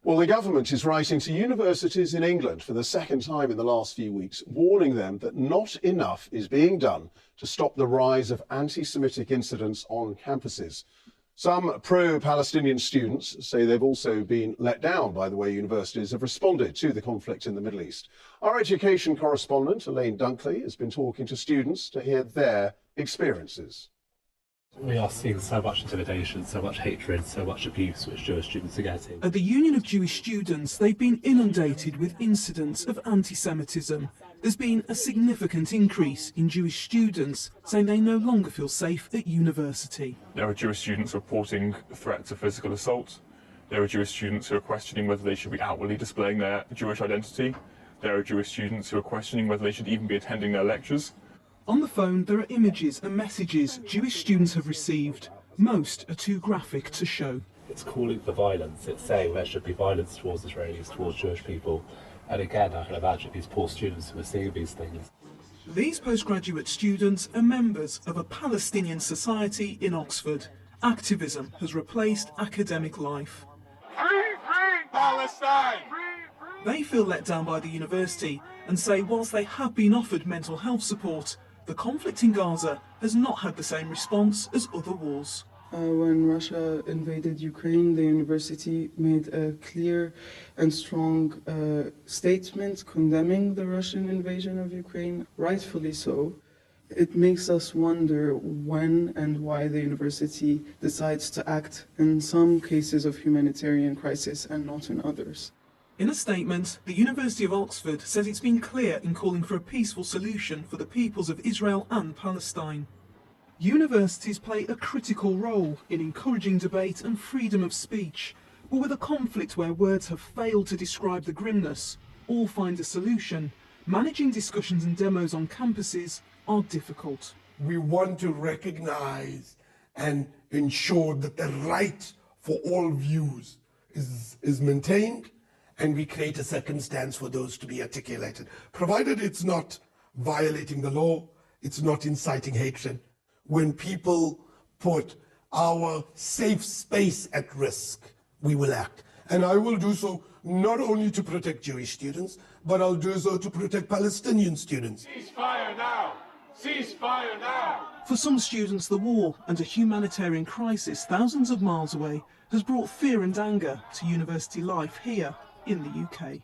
Well, the government is writing to universities in England for the second time in the last few weeks, warning them that not enough is being done to stop the rise of anti-Semitic incidents on campuses. Some pro-Palestinian students say they've also been let down by the way universities have responded to the conflict in the Middle East. Our education correspondent, Elaine Dunkley, has been talking to students to hear their experiences. We are seeing so much intimidation, so much hatred, so much abuse which Jewish students are getting. At the Union of Jewish Students, they've been inundated with incidents of anti-Semitism. There's been a significant increase in Jewish students saying they no longer feel safe at university. There are Jewish students reporting threats of physical assault. There are Jewish students who are questioning whether they should be outwardly displaying their Jewish identity. There are Jewish students who are questioning whether they should even be attending their lectures. On the phone, there are images and messages Jewish students have received. Most are too graphic to show. It's calling for violence. It's saying there should be violence towards Israelis, towards Jewish people. And again, I can imagine these poor students who are seeing these things. These postgraduate students are members of a Palestinian society in Oxford. Activism has replaced academic life. Free Palestine! They feel let down by the university and say whilst they have been offered mental health support, the conflict in Gaza has not had the same response as other wars. When Russia invaded Ukraine, the university made a clear and strong statement condemning the Russian invasion of Ukraine, rightfully so. It makes us wonder when and why the university decides to act in some cases of humanitarian crisis and not in others. In a statement, the University of Oxford says it's been clear in calling for a peaceful solution for the peoples of Israel and Palestine. Universities play a critical role in encouraging debate and freedom of speech, but with a conflict where words have failed to describe the grimness or find a solution, managing discussions and demos on campuses are difficult. We want to recognize and ensure that the right for all views is maintained, and we create a circumstance for those to be articulated, provided it's not violating the law, it's not inciting hatred. When people put our safe space at risk, we will act. And I will do so not only to protect Jewish students, but I'll do so to protect Palestinian students. Ceasefire now! Ceasefire now! For some students, the war and a humanitarian crisis thousands of miles away has brought fear and anger to university life here in the UK.